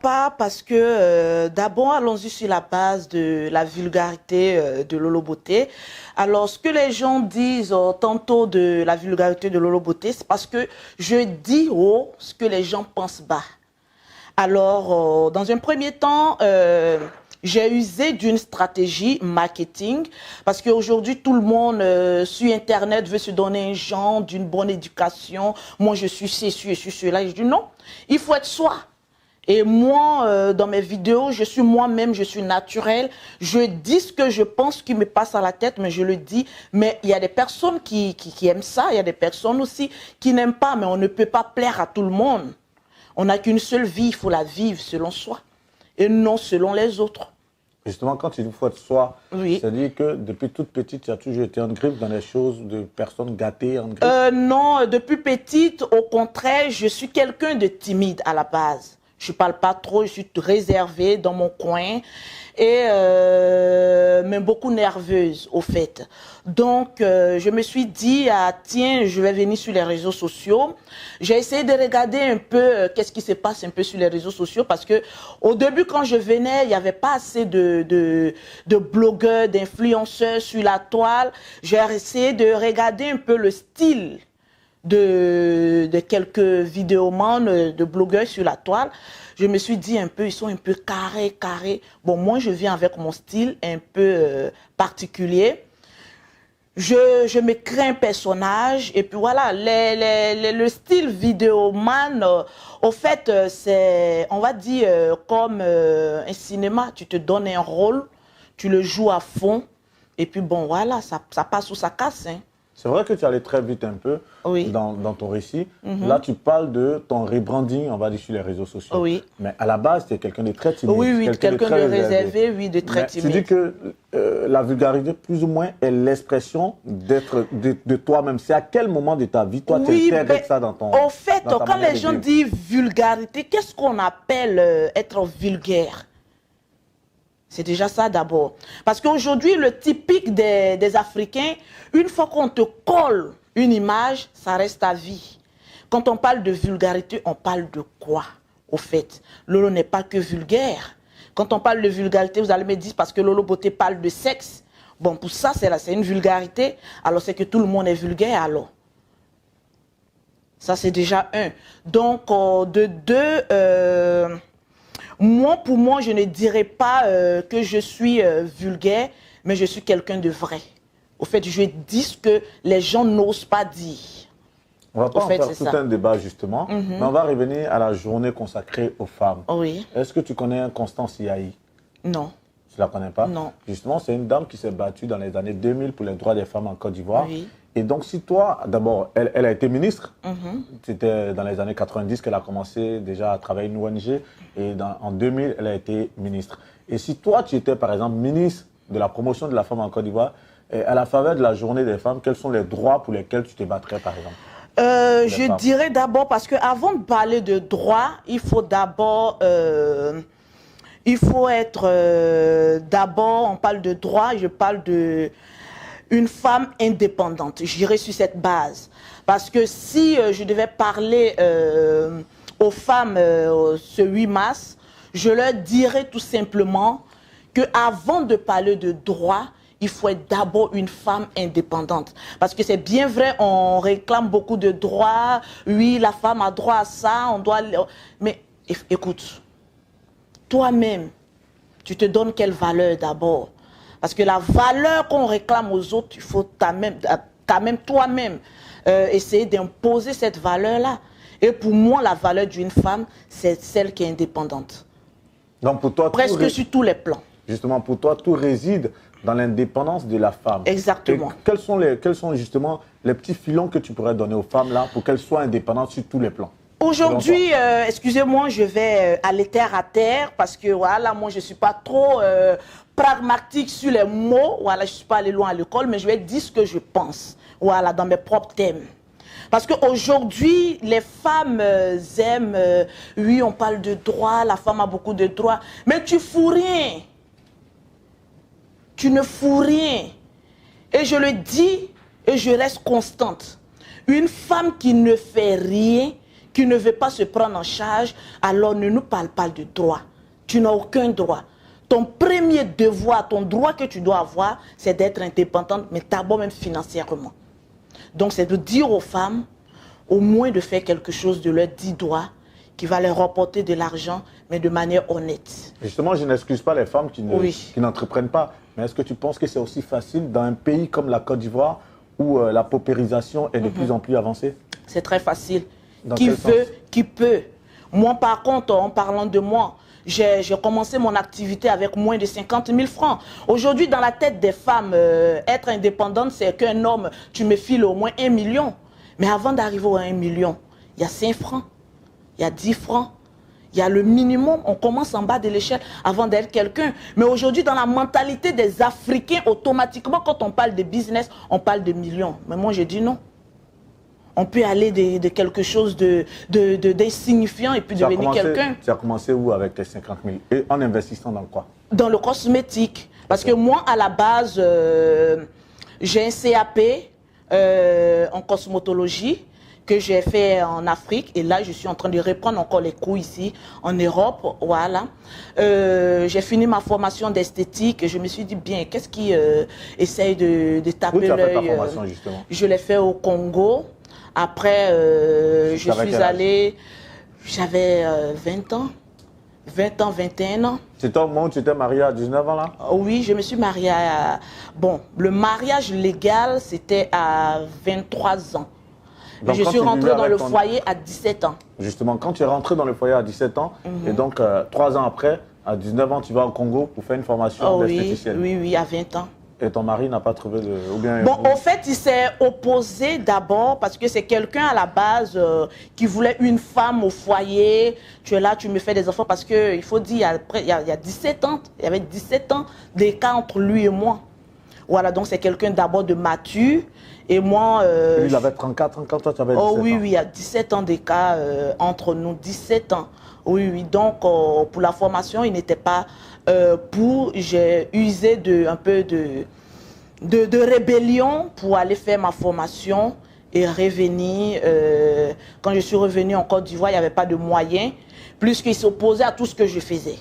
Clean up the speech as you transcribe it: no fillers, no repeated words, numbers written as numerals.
Pas parce que d'abord allons-y sur la base de la vulgarité de Lolo Beauté. Alors ce que les gens disent tantôt de la vulgarité de Lolo Beauté, c'est parce que je dis haut ce que les gens pensent bas. Alors dans un premier temps, j'ai usé d'une stratégie marketing parce qu'aujourd'hui tout le monde sur internet veut se donner un genre d'une bonne éducation. Moi je suis ceci, je suis cela. Je dis non, il faut être soi. Et moi, dans mes vidéos, je suis moi-même, je suis naturelle. Je dis ce que je pense qui me passe à la tête, mais je le dis. Mais il y a des personnes qui aiment ça, il y a des personnes aussi qui n'aiment pas, mais on ne peut pas plaire à tout le monde. On n'a qu'une seule vie, il faut la vivre selon soi et non selon les autres. Justement, quand il faut être soi, oui. C'est-à-dire que depuis toute petite, tu as toujours été en griffe dans les choses de personnes gâtées, en griffe? Non, depuis petite, au contraire, je suis quelqu'un de timide à la base. Je ne parle pas trop, je suis réservée dans mon coin, et mais beaucoup nerveuse au fait. Donc, je me suis dit, ah, tiens, je vais venir sur les réseaux sociaux. J'ai essayé de regarder un peu qu'est-ce qui se passe un peu sur les réseaux sociaux parce que au début, quand je venais, il n'y avait pas assez de blogueurs, d'influenceurs sur la toile. J'ai essayé de regarder un peu le style de quelques vidéomans, de blogueurs sur la toile. Je me suis dit un peu, ils sont un peu carrés. Bon, moi, je viens avec mon style un peu particulier. Je me crée un personnage et puis voilà, le style vidéoman, au fait, c'est, on va dire, comme un cinéma. Tu te donnes un rôle, tu le joues à fond et puis bon, voilà, ça passe ou ça casse, hein. C'est vrai que tu allais très vite un peu oui. dans ton récit. Là, tu parles de ton rebranding, on va dire, sur les réseaux sociaux. Oui. Mais à la base, tu es quelqu'un de très timide. Oui, quelqu'un de réservé, oui, de très timide. Tu dis que la vulgarité, plus ou moins, est l'expression d'être de toi-même. C'est à quel moment de ta vie, toi, tu intègres ça dans ton... Au fait, quand les gens disent vulgarité, qu'est-ce qu'on appelle être vulgaire? C'est déjà ça d'abord. Parce qu'aujourd'hui, le typique des Africains, une fois qu'on te colle une image, ça reste à vie. Quand on parle de vulgarité, on parle de quoi, au fait? Lolo n'est pas que vulgaire. Quand on parle de vulgarité, vous allez me dire, parce que Lolo Beauté parle de sexe. Bon, pour ça, c'est une vulgarité. Alors, c'est que tout le monde est vulgaire, alors. Ça, c'est déjà un. Donc, de deux... moi, pour moi, je ne dirais pas que je suis vulgaire, mais je suis quelqu'un de vrai. Au fait, je dis ce que les gens n'osent pas dire. On va pas en faire tout un débat, justement, mais on va revenir à la journée consacrée aux femmes. Oui. Est-ce que tu connais Constance Yahi? Non. Tu la connais pas? Non. Justement, c'est une dame qui s'est battue dans les années 2000 pour les droits des femmes en Côte d'Ivoire. Oui. Et donc, si toi, d'abord, elle a été ministre, c'était dans les années 90 qu'elle a commencé déjà à travailler une ONG, et en 2000, elle a été ministre. Et si toi, tu étais, par exemple, ministre de la promotion de la femme en Côte d'Ivoire, à la faveur de la journée des femmes, quels sont les droits pour lesquels tu te battrais, par exemple? Je dirais d'abord, parce qu'avant de parler de droits, il faut d'abord... il faut être... d'abord, on parle de droits, je parle de... une femme indépendante. J'irai sur cette base. Parce que si je devais parler aux femmes ce 8 mars, je leur dirais tout simplement qu'avant de parler de droits, il faut être d'abord une femme indépendante. Parce que c'est bien vrai, on réclame beaucoup de droits. Oui, la femme a droit à ça, on doit... Mais écoute, toi-même, tu te donnes quelle valeur d'abord? Parce que la valeur qu'on réclame aux autres, il faut même toi-même essayer d'imposer cette valeur-là. Et pour moi, la valeur d'une femme, c'est celle qui est indépendante. Donc pour toi, presque sur tous les plans. Justement, pour toi, tout réside dans l'indépendance de la femme. Exactement. Et quels sont justement les petits filons que tu pourrais donner aux femmes là pour qu'elles soient indépendantes sur tous les plans? Aujourd'hui, excusez-moi, je vais aller terre à terre parce que voilà, moi je ne suis pas trop pragmatique sur les mots. Voilà, je ne suis pas allé loin à l'école, mais je vais dire ce que je pense. Voilà, dans mes propres thèmes. Parce qu'aujourd'hui, les femmes aiment, oui, on parle de droits, la femme a beaucoup de droits, mais tu fous rien. Tu ne fous rien. Et je le dis et je reste constante. Une femme qui ne fait rien, qui ne veut pas se prendre en charge, alors ne nous parle pas de droit. Tu n'as aucun droit. Ton premier devoir, ton droit que tu dois avoir, c'est d'être indépendante, mais d'abord même financièrement. Donc c'est de dire aux femmes, au moins de faire quelque chose de leurs 10 droits, qui va leur rapporter de l'argent, mais de manière honnête. Justement, je n'excuse pas les femmes qui n'entreprennent pas. Mais est-ce que tu penses que c'est aussi facile dans un pays comme la Côte d'Ivoire où la paupérisation est de plus en plus avancée? C'est très facile. Dans Qui quel veut, sens? qui peut. Moi, par contre, en parlant de moi, j'ai commencé mon activité avec moins de 50 000 francs. Aujourd'hui, dans la tête des femmes, être indépendante, c'est qu'un homme, tu me files au moins 1 million. Mais avant d'arriver à 1 million, il y a 5 francs, il y a 10 francs. Il y a le minimum, on commence en bas de l'échelle avant d'être quelqu'un. Mais aujourd'hui, dans la mentalité des Africains, automatiquement, quand on parle de business, on parle de millions. Mais moi, je dis non. On peut aller de quelque chose d'insignifiant et puis devenir quelqu'un. Tu as commencé où avec tes 50 000? Et en investissant dans quoi? Dans le cosmétique. Parce que moi, à la base, j'ai un CAP en cosmétologie que j'ai fait en Afrique. Et là, je suis en train de reprendre encore les cours ici, en Europe. Voilà. J'ai fini ma formation d'esthétique. Je me suis dit, bien, qu'est-ce qui essaye de taper l'œil? Où tu as fait ta formation, justement? Je l'ai fait au Congo. Après, je suis allée, j'avais 20 ans. 20 ans, 21 ans. C'était au moment où tu étais mariée à 19 ans, là? Oui, je me suis mariée à... Bon, le mariage légal, c'était à 23 ans. Donc, je suis rentrée dans le foyer à 17 ans. Justement, quand tu es rentrée dans le foyer à 17 ans, et donc 3 ans après, à 19 ans, tu vas au Congo pour faire une formation d'esthéticienne. Oui, à 20 ans. Et ton mari n'a pas trouvé de... Ou bien, bon, en fait, il s'est opposé d'abord parce que c'est quelqu'un à la base qui voulait une femme au foyer. Tu es là, tu me fais des enfants parce qu'il faut dire, il y a 17 ans, il y avait 17 ans d'écart entre lui et moi. Voilà, donc c'est quelqu'un d'abord de mature. Et moi... lui, il avait 34 ans quand toi, tu avais 17 ans. Oui, il y a 17 ans d'écart entre nous, 17 ans. Oui. Donc, pour la formation, il n'était pas pour. J'ai usé un peu de rébellion pour aller faire ma formation et revenir. Quand je suis revenue en Côte d'Ivoire, il n'y avait pas de moyens, plus qu'il s'opposait à tout ce que je faisais.